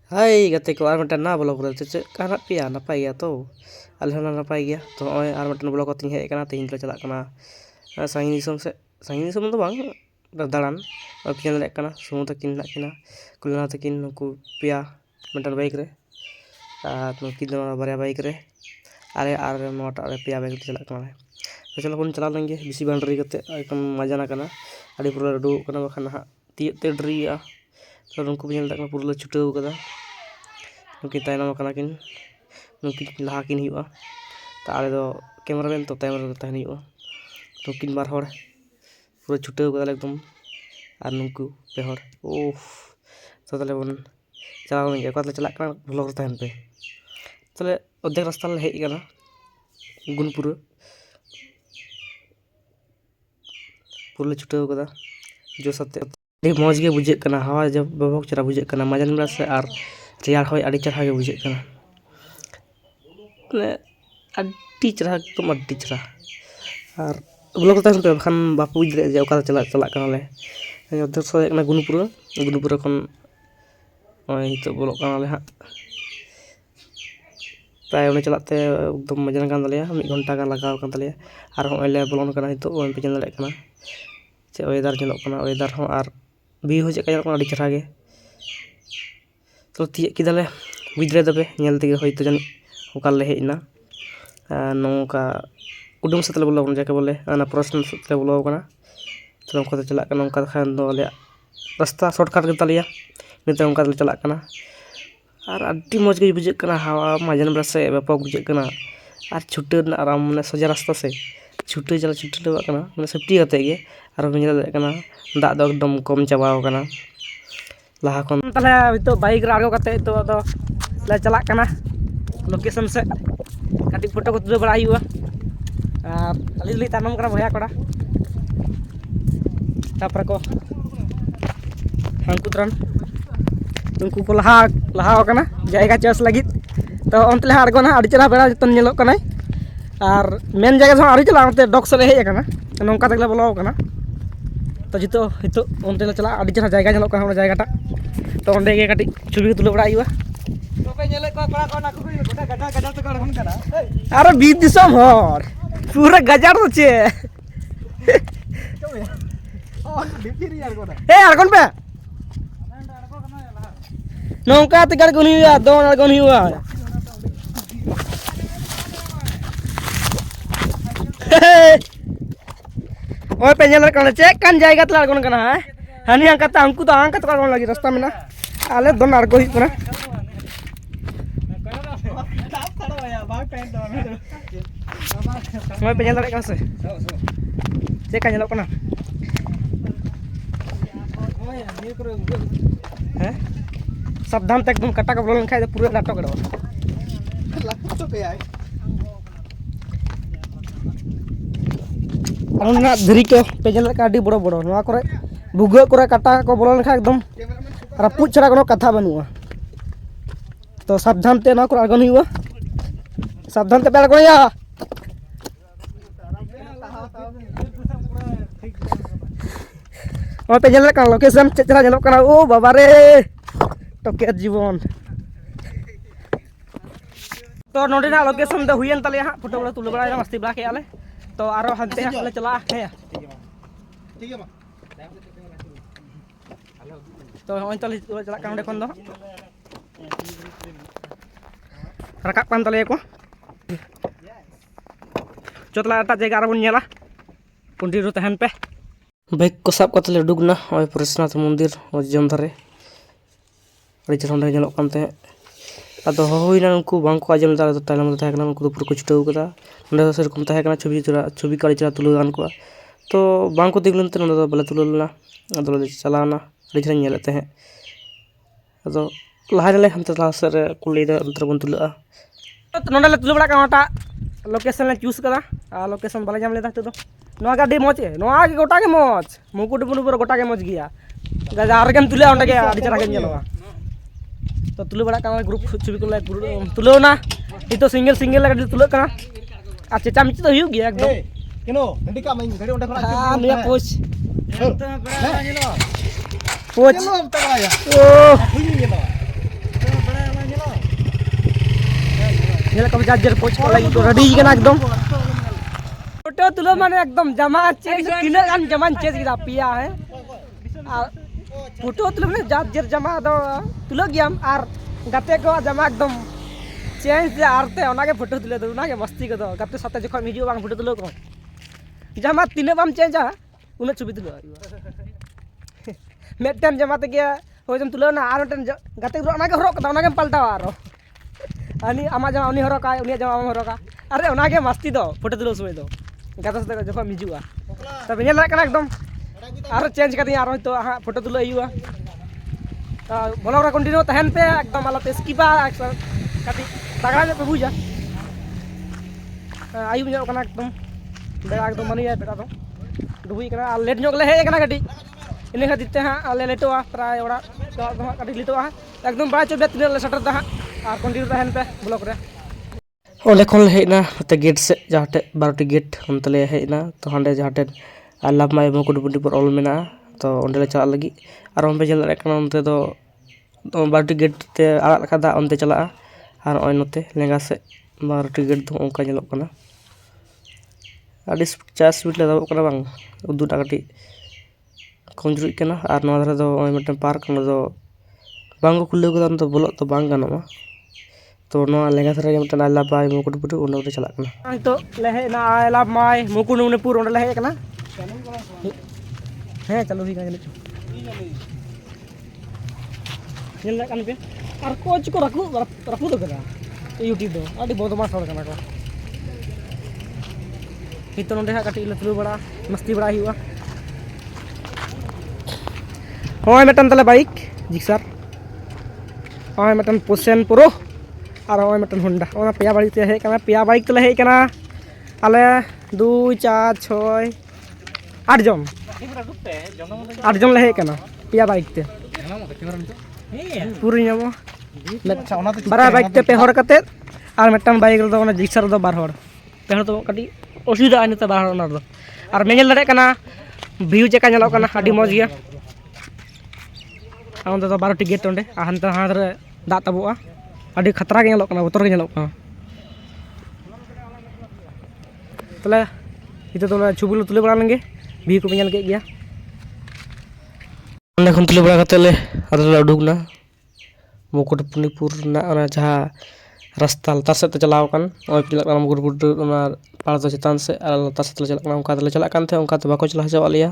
Hai gate ko ar matan na blog re che kana pia napai ya to ale hona napai gya to oi ar matan blog ko ting hej kana tin lo chalak kana sangin disom se sangin disom do bang dalan option lek kana sumu takin nak kina kulna takin nuku pia matan baik re nukin do barya baik re are motor are pia baik chalak kana तो चलो अपन चला लेंगे BC boundary करते एकदम मजा ना करना अड़ी पूरा डू करना बखान हा ती ते ड्रिया तो उनको भी लगा पूरा छुटाव कदा नुकिन तायनम कना किन नुकिन लहा किन हुआ ताले दो कैमरामैन तो तायनम तहन हुआ नुकिन बार हर पूरा छुटाव कदा एकदम और नुकु पे हर ओह तो ताले बन चला लेंगे को चला कना ब्लॉग तहन पे ताले अद्धेक रास्ता ले हेज कना गुनपुर पूरा छुटाव कदा जो सत्य मौज के बुझे कना हवा जब बहुत चरा बुझे कना मजन बेला से और रेयार होय अड़ी चरहा के बुझे कना ने अड़ी चरहा एकदम अड़ी चरहा और ब्लॉग तहन पे बखान बापू बुझ जे ओका चला कना ले अधर सो एकना गुनपुर खन ओय तो ब्लॉग कना ले हा प्राय उन्हें चलाते एकदम मजन कान दलिया 1 घंटा का लगाव कान दलिया और होय ले ब्लॉग कना हितो ओन पे चल कना चे वेदर चलक कना वेदर हो और भी हो चेक अड़ी चरहा गे तो तीय किदाले बुझ दबे नेल तेगे होयतो जन ओकाले हेजना नौका उडुम सतले बोलो जाके बोले ना प्रश्न सतले बोलो कना तो नौका चला कना नौका खान दो ले रास्ता शॉर्टकट के तलिया निते नौका चला कना और अड्डी मौज के बुझे कना हवा मजन बेला से व्यापक बुझे कना और छुटे आराम माने सोजा रास्ता से छुटे लेवा कना माने सेफ्टी आते गे और मिल कना दाग दो एकदम कम चाबाव कना लहा खन तले तो बाइक रे आगो कते तो ले चला कना लोकेशन से काटी फोटो को तुले बड़ा हुआ और अली तानम कना भया कड़ा तापर को हांकु तरन उनको को लहा कना जायगा चॉइस लगित तो अंतले आड़गोना अड़ी चला बेड़ा जतन नेलो कना और मेन जगह से अड़ी चला अंते डॉक्स ले हेज कना नौका तकले बोलो कना तो जितो हितो अंते ले चला अड़ी चला जायगा नेलो कना जायगाटा तो अंडे के काटी छुबी तुले बड़ा हुआ तो पे नेले को कड़ा को ना को गोटा गड्ढा तो कर हम कना अरे बीच दिसम हर पूरा गजार तो छे ओ डिफिरी यार कोना ए अड़गोन पे नौका ते गड़गोन हुआ दोन अड़गोन हुआ ओए पे नेले कना चेक कान जायगा तला अड़गोन कना है हानि अंकता अंकु तो अंकत को लगी रास्ता में ना आले दोन अड़गो ही कना मैं पेंजल लड़े से चेक का ñelok कना हैं सावधान तक एकदम कटा का बोलन खाय पूरा लाटो कड़ो लाटो पे आए अनुना धरी को पेंजल का आडी बड़ो बड़ो नवा करे बुगे करे कटा को बोलन खाय एकदम रापुच छड़ा कोनो कथा बनुआ तो सावधान ते ना को आगन हुआ सावधान ते पेड़ कोया और पे जल का लोकेशन चेचरा जलो कना ओ बाबा रे टके जीवन तो नोडे ना लोकेशन दे हुयन तले हा फोटो बड़ा तुले बड़ा मस्ती बड़ा के आले तो आरो हनते ले चला है ठीक है मा तो होय तले चला का खन दो रकाब कान तले को चतला ता जगह आरो बन नेला पुंडी रो तहन पे बाइक को साब कतले डुगना ओय प्रसन्नाथ मंदिर जम धरे अड़ी चरंडे जलक कानते अदो होइना उनको बांको आजम दा तो तालम ता kana उनको पूरा को छुटाव कदा नंदे सेरकम ता kana छवि काड़ी चला तुलो गान को तो बांको दिगलन ते नंदे बले तुलोला अदो चलाना अड़ी चरन नेलते हैं अदो लहाले हम तला सर कुले दा अंतर बन तुला तो नंदे ले तुलो बड़ा काटा लोकेशन ले चूज कदा लोकेशन बाले जाम लेदा तो नवा गाडी मौज नवा के गोटा के मौज मुकुटमुंड पूरा गोटा के मौज गया गजार गेम तुले अंडे के आडी चरा के नेलवा तो तुले बड़ा का ग्रुप छवि को तुलो ना इतो सिंगल गाडी तुलो कना आ चेचा मिच तो हुई गया एकदम केनो गाडी का माइन गाडी ओंडे खना हां निया पोच पोच चलो हम तक आया ओ हुई नेलवा ᱧᱮᱞ ᱠᱚ ᱡᱟᱨ ᱯᱳᱡ ᱠᱚ ᱞᱟᱹᱜᱤᱫ ᱠᱚ ᱨᱮᱰᱤ ᱠᱟᱱᱟ ᱮᱠᱫᱚम ᱯᱷᱳᱴᱳ ᱛᱩᱞᱟᱹᱣ ᱢᱟᱱᱮ एकदम जमा चेंज तीना गान जमा चेंज किदा पिया है फोटो तुलम ने जात जर जमा दो तुलो गियाम आर गाते को जमा एकदम चेंज आरते ओनागे फोटो तुले दो ओनागे मस्ती को दो गाते साथे जखन हिजु बांग फोटो तुलो को जमा तीने बाम चेंजा उन छवि तुलो मेटन जमा ते गया हो जम तुलो ना आर मेटन गाते को ओनागे हरक कदा ओनागे पलटावा आरो अनि आमा जमा उनी हरका उनी जमा आमा हरका अरे ओनागे मस्ती दो फोटो तुलो समय दो गाते साथे जखन हिजुआ तब नेल कना एकदम आर चेंज कर दिया तो हाँ फोटो तुलो हुआ ब्लॉग रे कंटिन्यू तहन पे एकदम आलते स्किपा कति तगड़ा पे बुझा आयुब ᱧᱚᱜ कना एकदम बेड़ा एकदम मानिया बेड़ा तो डुबुई कना लेट ᱧᱚᱜ ले हे कना कटी इन खातिर ते हाँ आले लेटोआ प्राय ओड़ा तो हाँ कटी लेटोआ एकदम बड़ा चोबे तीन ले सटर हाँ और कंटिन्यू तहन पे ब्लॉग रे ओले खन ले हेना ते गेट से जहाटे 12टी गेट हमते ले हेना तो हांडे जहाटे आलाप माय मुकुटमुंडी पर ऑल मेना तो ओंडे ले चला लगी और ओंबे जल रेकना ओंते दो 12टी गेट ते आड़ा लखा ओंते चला और ओय नोते लेंगा से 12टी गेट दो ओंका ñelok kana आदि चास बिट ले दाबो kana bang उदु टाकटी कंजुरी kana और नवा धरे दो ओय मटन पार्क न दो बांगो खुले को तो बोलो तो बांग गानोमा तो नवा लेंगा धरे मटन आलाप माय मुकुटमुंडी ओंडे चला kana तो ले हेना आलाप माय मुकुटमुंडी ओंडे ले हे kana हैं चलो भी गाने चल कान पे और कोच को रखू रखू तो करा यूट्यूब दो आडी बहुत मास हड़ कना को हितो नोंडे हा काटी लथलु बड़ा मस्ती बड़ा हुआ होय मेटन तले बाइक जिक्सर होय मेटन पोसेन प्रो और होय मेटन होंडा ओना पिया बाइक ते हे कना पिया बाइक तले हे कना आले 2 4 6 8 जन 8 जन ले हे कना पिया बाइक ते पूरी नामो बारा बाइक ते पे हर कते और मेटन बाइक रे दो ओना जिक्सर दो बार हर पे हर तो कटी असुविधा आने ते बार हर ओना दो और मेल लड़े कना व्यू चेका ñelok कना आडी मौज गया ओंदे तो 12टी गेट ओंडे हानते हाथ रे दा तबोआ आडी खतरा के ñelok कना बोतर के ñelok कना तले इते तो छुबुल तुले बड़ा लेंगे व्यू को ñel के गया ओंडे खन तुले बड़ा कते ले आदले उडुकना मुकुटमुंडीपुर ना जहाँ रास्ता लतार से चलाव कान चला मुकुटमुंडी पाड़ दो चेतान से लतार से चला उनका चला थे उनका तो बाको चला हजवा लिया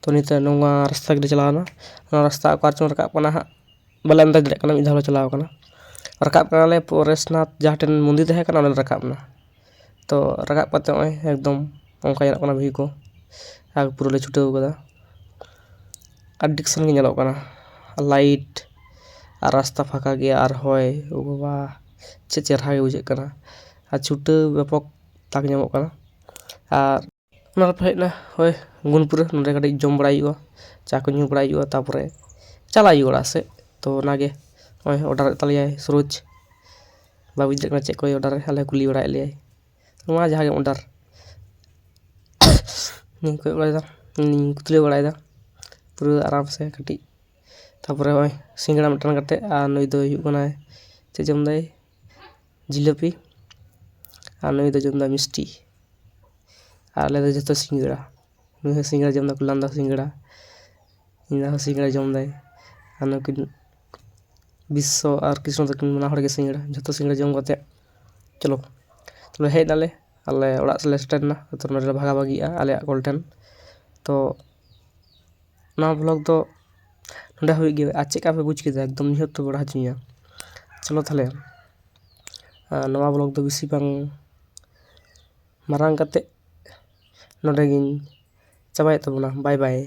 तो नीते नोंगा रास्ता के चलावना रास्ता अकार चो रकाब कना हा बले अंदाज दरे कना मिधाव चलाव कना रकाब कनाले परेशनाथ जहाँ टेन मंदिर तहे कना ओले रकाबना तो रकाब कते ओय एकदम उनका ñelok कना भी को आग पुरो ले छुटाव कदा एडिक्शन के ñelok कना लाइट और रास्ता फाका गया और होय ओ बाबा चे चेहरा के बुझे कना और छुटा व्यापक ताक ñamok कना और ना हेना होय गुनपुर नोंडे कटी जम बड़ा हुआ चा को ᱧू बड़ा हुआ तापरे चला ओड़ा से तो नागे होय ऑर्डर तलिया सरोज बाबू जे कना चे को ऑर्डर आले कुली बड़ा ले नुआ जहां के ऑर्डर नि को बड़ा नि कुतले बड़ा पूरा आराम से कटी तापरे होय सिंगड़ा मटन कते आ नई दो हुई कना चे जम दाई जिलेपी आ नई दो जम दा मिष्टी आले दो जतो सिंगड़ा नई सिंगड़ा जम दा कुलान दा सिंगड़ा इना सिंगड़ा जम दाई आनो कि विश्व और कृष्ण तक मना हड़ के सिंगड़ा जतो सिंगड़ा जम कते चलो तो हे नाले आले ओड़ा से स्टेटना तो नरे भागा भागिया आले गोल्डन तो ना ब्लॉग तो नोंडे हुई गए आज चेका पे बुझ के एकदम निहत तो बड़ा चिया चलो थाले नवा ब्लॉग तो बेसी बांग मारांग कते नोंडे गिन चाबाय तबना बाय बाय।